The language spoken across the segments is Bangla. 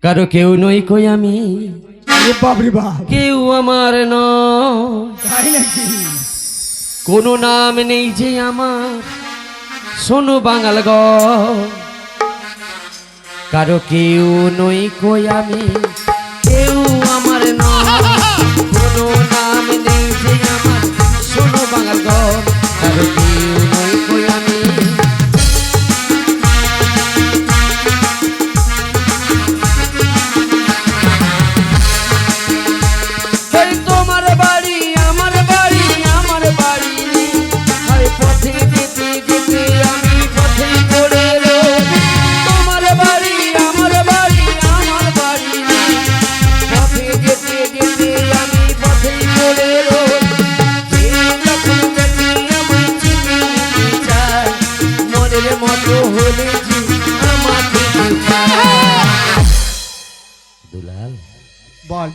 কারো কেউ নই কই আমি, বাপরে বাপ, কেউ আমার নয়, তাই নাকি? কোনো নাম নেই যে আমার, শোনো বাঙাল গ। কারো কেউ নই কই আমি, কেউ আমার নয়, কোনো নাম নেই যে আমার, শোনো বাঙাল গ। কারো কেউ নই কই আমি। তোমার বাড়ি আমার বাড়ি, আমার বাড়ি পথে যেতে যেতে আমি পথে পড়ে রই। তোমার বাড়ি আমার বাড়ি, আমার বাড়ি পথে যেতে যেতে আমি পথে পড়ে রই। যখন দেখি আমায় চিনি চায়, মনের মতো হলে যে আমাকে দুলাল বল।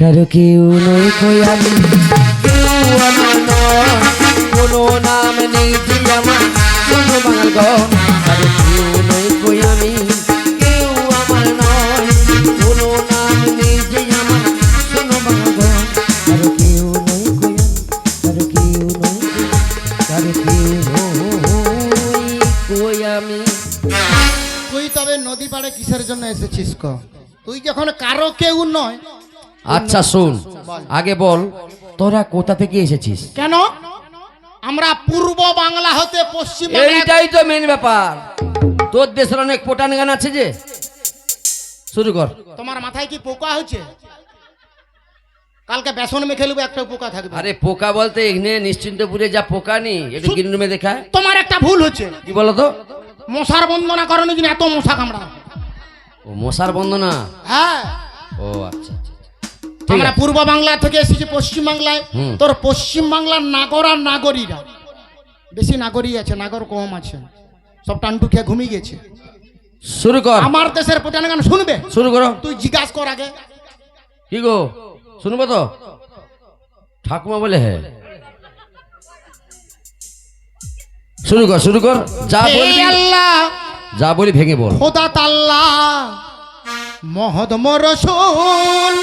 কারো কেউ নই কই আমি, কেউ আমার নয়, কোনো নাম নেই যে আমার, শোনো বাঙাল গ। কারো কেউ নই কই আমি, কেউ আমার নয়, কোনো নাম নেই যে আমার, শোনো বাঙাল গ। কারো কেউ নই কই আমি, কারো কেউ নই, কারো কেউ নই কই আমি। তুই তবে নদী পাড়ে কিসের জন্য এসেছিস ক? তুই যখন কারো কেউ নয়। আচ্ছা শোন, আগে বল তোরা কোথা থেকে এসেছিস? কেন? আমরা পূর্ব বাংলা হতে পশ্চিম এইটাই তো মেন ব্যাপার। তোর দেশের অনেক পোটান গান আছে যে, শুরু কর। তোমার মাথায় কি পোকা হচ্ছে? কালকে বেসন মেখে নেবো, একটা পোকা থাকবে। আরে পোকা বলতে এখানে নিশ্চিন্তপুরে যা পোকা নি, একটু গ্রিন রুমে দেখায়। তোমার একটা ভুল হচ্ছে। কি বলো তো? মশার বন্দনা করানোর জন্য এত মশা কামড়া। ও মশার বন্দনা। হ্যাঁ, ও আচ্ছা আচ্ছা। আমরা পূর্ব বাংলা থেকে এসেছি পশ্চিম বাংলায়। তোর পশ্চিম বাংলার নাগর আর নাগরীরা বেশি, নাগরী আছে, নাগর কম আছে, সব টান্টু খেয়ে ঘুমিয়ে গেছে। শুরু কর। আমার দেশের পোটান গান শুনবে? শুরু করো। তুই জিজ্ঞাসা কর আগে। কি গো শুনবো তো? ঠাকুমা বলে হ্যাঁ, শুরু কর শুরু কর। যা বলবি আল্লাহ, যা বলি ভেঙে বল। খোদা তাল্লাহ মহদ রসুল,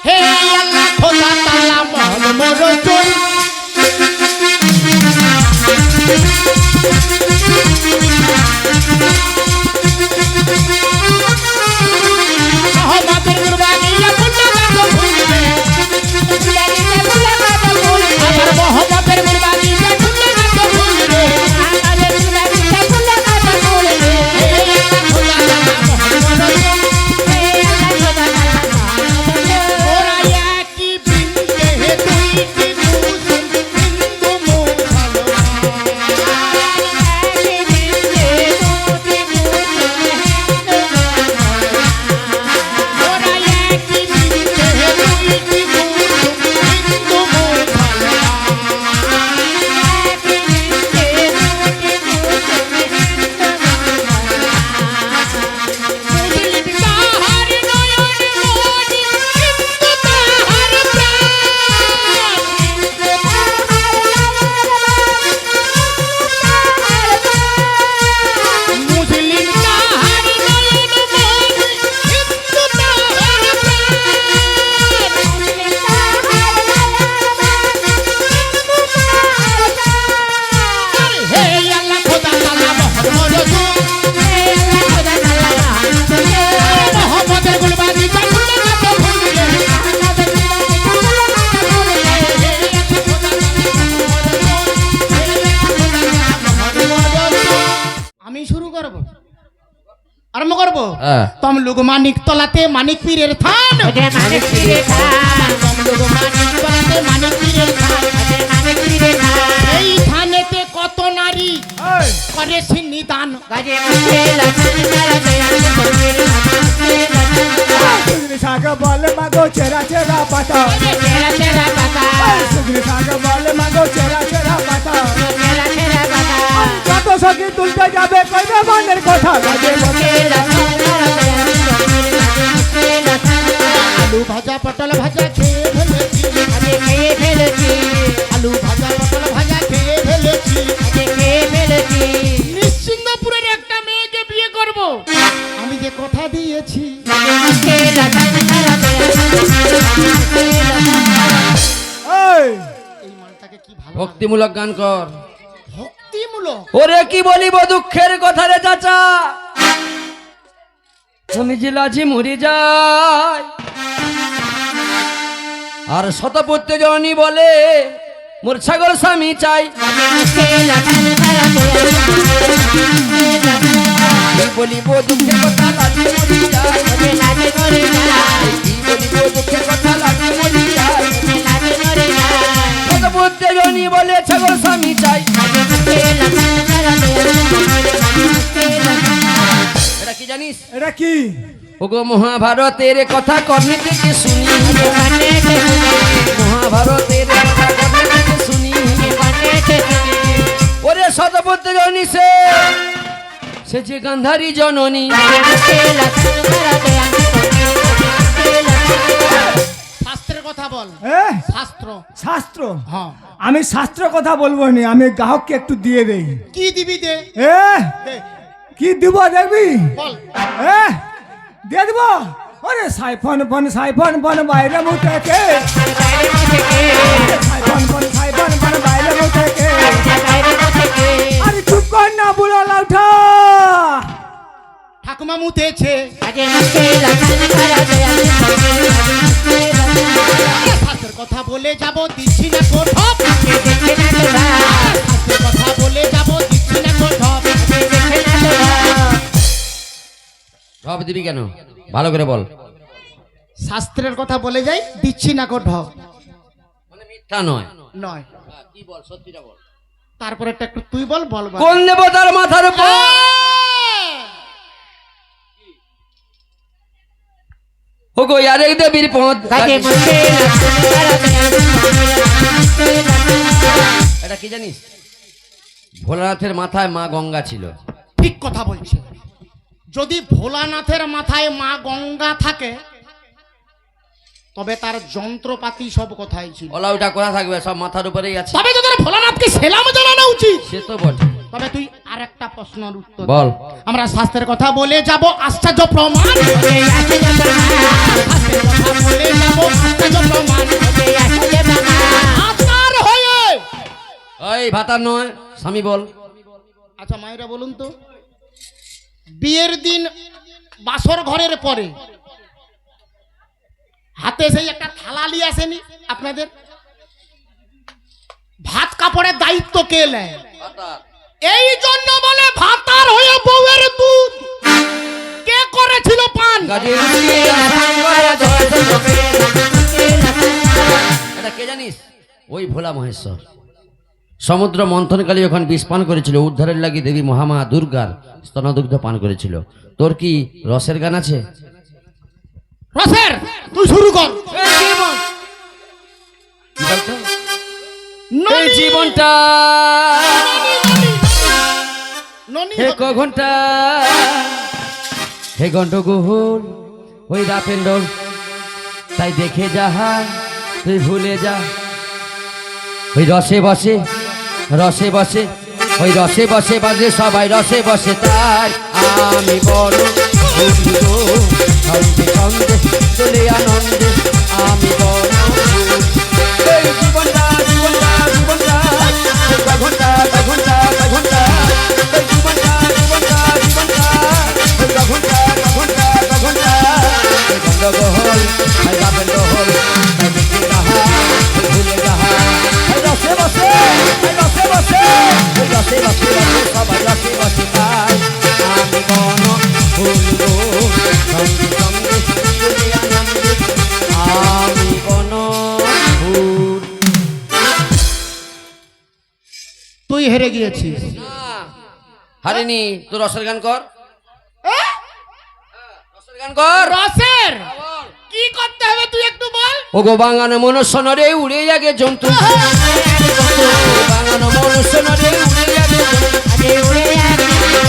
হে আল্লাহ খোদা তাল্লাহ মহদ রসুল। মোহাম্মদের কুরবানি আমার মোহাম্মদের কুরবানি আরম্ভ করবো। তম লোক মানিক তলাতে মানিক পীরের থান, মানিক পীরের থান, তম লোক মানিক তলাতে মানিক পীরের থান, মানিক পীরের থান। এই থানেতে কত নারী করে সিন্নিদান, গাজে মুশকিল সুগনি শাক বল মাগো চেরা চেরা পাতা, চেরা চেরা পাতা, সুগনি শাক বল মাগো চেরা চেরা পাতা, চেরা চেরা পাতা। কত সখী তুলতে যাবে কইবে মনের কথা, গাজে মুশকিল আলু ভাজা পটল ভাজা খেয়ে ফেলেছি, খেয়ে ফেলেছি, আলু ভাজা পটল ভাজা খেয়ে ফেলেছি, খেয়ে ফেলেছি। নিশ্চিন্তপুরের একটা মেয়েকে বিয়ে করব, আমি যে কথা দিয়েছি এই এই মালটাকে কি ভালো ভক্তিমূলক গান কর। ভক্তিমূলক ওরে কি বলিব দুঃখের কথা রে চাচা, আমি যে লাজি মরে যাই। আর শতপুত্র জননী বলে মোর ছাগল স্বামী চাই। কি বলিব দুঃখের কথা লাজি মরে যাই, কি বলিব দুঃখের কথা লাজি মরে যাই। শতপুত্র জননী বলে ছাগল স্বামী চাই। এটা কি জানিস? এটা কি? ওগো মহাভারতের কথা কর্ণে থেকে শুনি, মহাভারতের কথা কর্ণে থেকে শুনি। ওরে শতপুত্র জননী সে যে গান্ধারী জননী। শাস্ত্রের কথা বল। এ? শাস্ত্র। শাস্ত্র? হ্যাঁ আমি শাস্ত্র কথা বলবো না, আমি গ্রাহককে একটু দিয়ে দেই। কি দিবি দে এ দে, কি দিব দেখবি? বল। এ দিয়ে দিব। ওরে সাইফন বন বাইরে মুখ থেকে, সাইফন বন বাইরে মুখ থেকে। আরে চুপ কর না বুড়ো লাউঠা। ঠাকুমা মুতেছে। শাস্ত্রের কথা বলে যাব দিচ্ছি না কোঠপ। শাস্ত্রের কথা বলে যাব দিচ্ছি না কোঠপ। সব দিবি কেন? ভালো করে বল। শাস্ত্রের কথা বলে যাই দিচ্ছি না কোঠপ। মানে মিথ্যা নয়। নয় কি বল, সত্যিটা বল। তারপরে একটু তুই বল বল বল। কোন দেবতার মাথার উপর ওগো আরেক দেবীর পদ? এটা কি জানিস? ভোলানাথের মাথায় মা গঙ্গা ছিল। ঠিক কথা বলছে। যদি ভোলানাথের মাথায় মা গঙ্গা থাকে তবে তার যন্ত্রপাতি সব কোথায় ছিল? ওলা ওটা কোথা থাকবে? সব মাথার উপরেই আছে। তবে তোদের ভোলানাথকে সেলাম জানানো উচিত। সে তো বল। তবে তুই আরেকটা প্রশ্নের উত্তর বল। আমরা শাস্ত্রের কথা বলে যাব আশ্চর্য প্রমাণ। শাস্ত্রের কথা বলে যাব আশ্চর্য প্রমাণ। আচার হয়ে ওই ভাতার নয়, স্বামী বল। আচ্ছা মায়েরা বলুন তো, বিয়ের দিন বাসর ঘরের পরে হাতে সেই একটা থালা নিয়ে আসেনি আপনাদের? ভাত কাপড়ের দায়িত্ব কে নেয়? এই জন্য বলে ভাতার হয়ে বউয়ের দুধ কে করেছিল পান? এটা কে জানিস? ওই ভোলা মহেশ্বর সমুদ্র মন্থনকালী যখন বিষ পান করেছিল, উদ্ধারের লাগি দেবী মহামা দুর্গার স্তনদুগ্ধ পান করেছিল। তোর কি রসের গান আছে? রসের তুই শুরু কর। কি বলতো? এই জীবনটা ননি হে ক ঘন্টা, হে গন্ডগোল ওই রাপেন্ডল, তাই দেখে যাহা তুই ভুলে যা। ওই রসে বসে ওই রসে বসে বাজে সবাই রসে বসে, তাই আমি বড় সন্ধে সন্ধে চলে আনন্দে আমি বড়। এই জীবনটা জীবনটা জীবনটা ঘন্টা ঘন্টা ঘন্টা, এই জীবনটা জীবনটা জীবনটা ঘন্টা ঘন্টা ঘন্টা। গন্ডগোল ভাই গাবেন দোহল, তাই দেখে যাহা ভুলে যাহা। রসে বসে রসে বসে সবাই রসে বসে, তাই আমি বন ভুলবো সঙ্গে সঙ্গে চলে আনন্দে আমি বন ভুল। তুই হেরে গিয়েছিস। হারিনি, তুই রসের গান কর। রসের গান কর। রসের কি করতে হবে তুই একটু বল। ওগো বাঙানো মনুষ্য নরে উড়ে যাগে জন্তু, বাঙানো মনুষ্য নরে উড়ে যাগে জন্তু,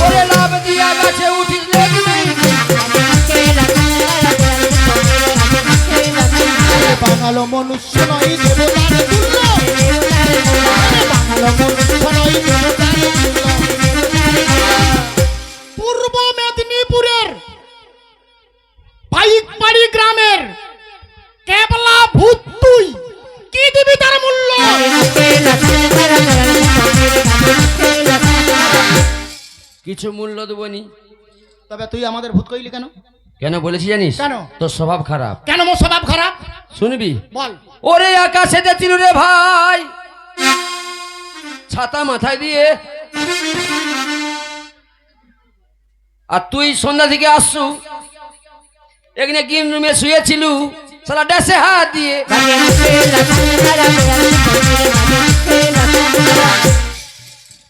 ওরে লাভ দিয়া গাছে উঠিস বাঙালো মনুষ্য নয় দেবতার তুল্য, বাঙালো মনুষ্য নয় দেবতার তুল্য। পূর্ব মেদিনীপুরের পাইক কিছু মূল্য দেবনি। তবে তুই আমাদের ভূত কইলি কেন? কেন বলেছি জানিস? কেন? তোর স্বভাব খারাপ। কেন মোর স্বভাব খারাপ? শুনবি? বল। ওরে আকাশে দেখছিল রে ভাই ছাতা মাথায় দিয়ে, আর তুই সন্ধ্যা থেকে আসছু, এখানে গ্রিন রুমে শুয়েছিল সালা ড্যাসে হাত দিয়ে।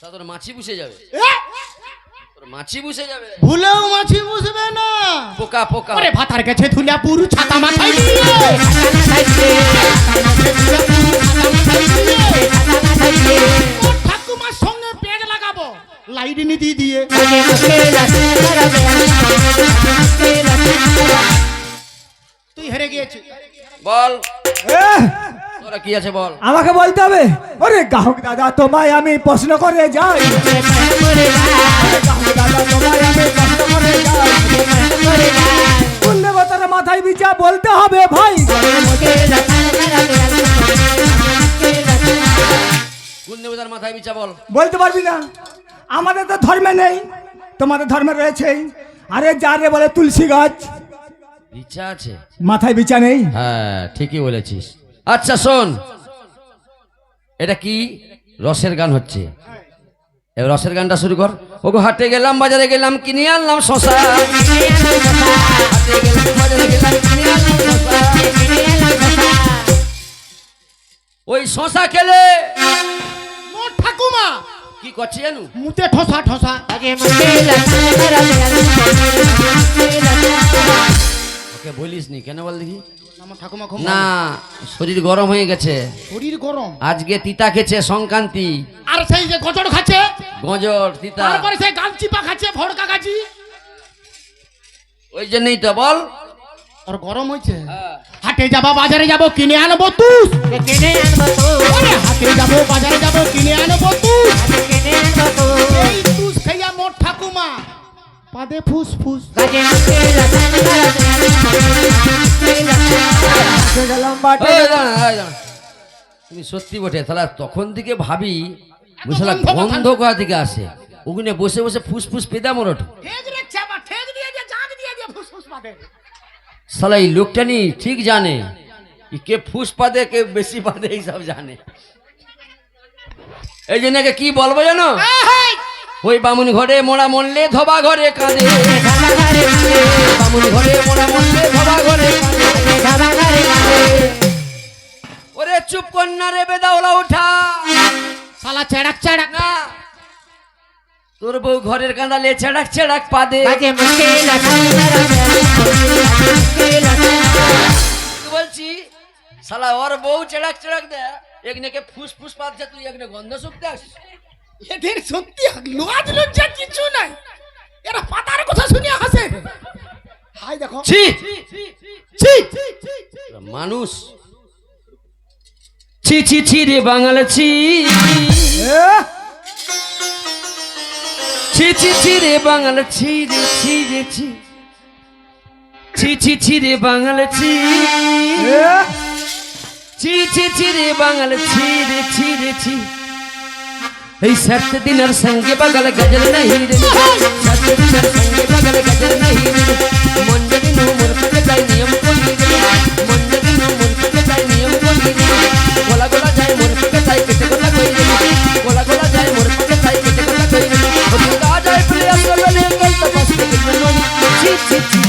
তা তোর মাছি বুঝে যাবে, তোর মাছি বুঝে যাবে। ভুলেও মাছি বুঝবে না। পোকা পোকা। আরে ভাতার কাছে ধুলিয়াপুর ছাতা মাথায় দিয়ে, ওর ঠাকুমার সঙ্গে পেগ লাগাবো লাইট নিধি দিয়ে। তুই হেরে গিয়েছিস। বল এহ, তোরা কি আছে বল। আমাকে বলতে হবে। ওরে গ্রাহক দাদা তোমায় আমি প্রশ্ন করে যাই, গ্রাহক দাদা তোমায় আমি প্রশ্ন করে যাই, কোন দেবতার মাথায় বিচা বলতে হবে ভাই? কোন দেবতার মাথায় বিচা বল। বলতে পারবি না? আমাদের তো ধর্মে নেই, তোমাদের ধর্মে রয়েছে। আরে যারে বলে তুলসী গাছ, ইচ্ছা আছে, মাথায় বিচা নেই। হ্যাঁ ঠিকই বলেছিস। আচ্ছা শোন, এটা কি রসের গান হচ্ছে, এবার রসের গানটা শুরু কর। ওগো হাটে গেলাম বাজারে গেলাম কিনে আনলাম শশা, হাটে গেলাম বাজারে গেলাম কিনে আনলাম শশা। ওই শশা খেলে মোর ঠাকুমা কি করছে জানু? মুতে ঠসা ঠসা। ওকে বলিস নি কেন বল দেখি? আমার ঠাকুমা খুব না, শরীর গরম হয়ে গেছে, শরীর গরম। আজকে তিতা খেছে সংক্রান্তি। আর সেই যে গজর খাচ্ছে, গজর তিতা, তারপরে সেই গালচিপা খাচ্ছে, ভড়কা খাচ্ছি, ওই জন্যই তো বল। আর গরম হয়েছে। হাটে যাবো বাজারে যাবো কিনে আনবো তুষ, ওরে হাটে যাবো বাজারে যাবো কিনে আনবো তুষ। এই তুষ খাইয়া মোর ঠাকুমা পাদে ফুস ফুস। গেলাম বাটে, এই দাঁড়া, এই দাঁড়া। তুমি সত্যি বটে, তাহলে তখন থেকে ভাবি বুঝলা গন্ধ কোথা থেকে আসে। ওখানে বসে বসে ফুসফুস পেদা মরট। ঠেক রেখছে আবার, ঠেক দিয়ে দিয়ে জাগ দিয়ে দিয়ে ফুস ফুস পাদে। সালা এই লোকটা নি ঠিক জানে কে ফুস পাদে কে বেশি পাদে এইসব জানে। এই জন্য একে কি বলবো জানো? ওই বামুন ঘরে মোড়া মরলে ধবা ঘরে কাঁদে, বামুন ঘরে মোড়া মরলে ধবা ঘরে কাঁদে। ওরে চুপ কর না রে বেদাওলা উঠা, শালা চেড়াক চেড়াক। না তোর বউ ঘরের কাঁদালে ছেড়াক ছেড়াক পাদে। কি বলছি শালা ওর বউ চেড়াক চেড়াক দে, একনেকে ফুস ফুস পাচ্ছে, তুই একনে গন্ধ শুকতে আসিস। এদের সত্যি লাজ লজ্জা কিছু নাই, এরা পাতার কথা শুনিয়া হাসে। হাই দেখো ছি ছি। মানুষ, ছি ছি ছি রে বাঙাল ছি, এহ, ছি ছি ছি রে বাঙাল ছি রে ছি রে ছি, ছি ছি ছি রে বাঙাল ছি, এহ, ছি ছি ছি রে বাঙাল ছি রে ছি রে ছি। এই সত্য দিনের সঙ্গে বগল গজল नहीं রে, সত্য দিনের সঙ্গে বগল গজল नहीं রে। মন যদি নো মূর্খ যায় নিয়ম কোনি রে, মন যদি নো মূর্খ যায় নিয়ম কোনি রে। গোলা গোলা যায় মূর্খ যায় কেটে গোলা কই রে, গোলা গোলা যায় মূর্খ যায় কেটে গোলা কই রে। ওই গা যায় বলে আসল নে গল তপস কে ননি, ছি ছি ছি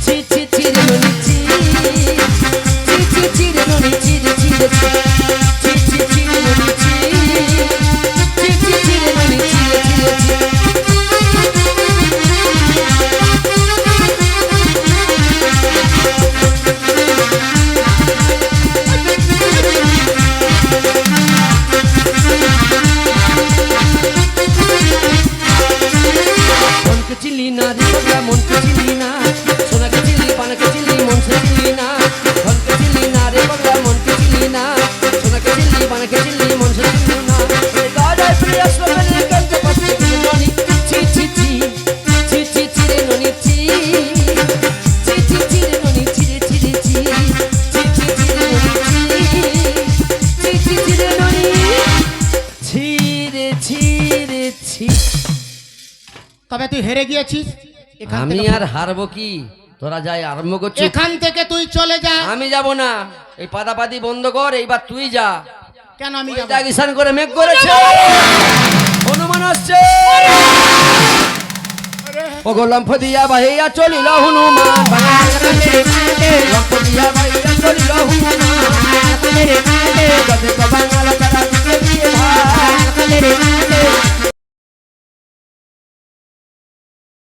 ছি ছি ছি রে ননি ছি, ছি ছি ছি রে ননি ছি রে ছি রে ছি, ছি ছি ছি রে ননি ছি, ছি ছি ছি রে ননি ছি রে ছি রে ছি। মনকে চিনলি না রে পাগলা, মনকে চিনলি না, সোনাকে চিনলি পানাকে চিনলি মনকে চিনলি না, মনকে চিনলি না রে পাগলা, মনকে চিনলি না, তবে তুই হেরে গিয়েছিস, এখান আমি থেকে আর হারবো কি? তোরা যাই আরম্ভ করছিস, এখান থেকে তুই চলে যা। আমি যাব না। এই পাদাপাদি বন্ধ কর, এইবার তুই যা। কেন আমি ওই যাবো? দেখ ঈশান করে মেঘ করেছে, হনুমান আসছে। ওগো লম্ফ দিয়া বাহিয়া চলিল হনুমান, লম্ফ দিয়া বাহিয়া চলিল হনুমান, বাংলা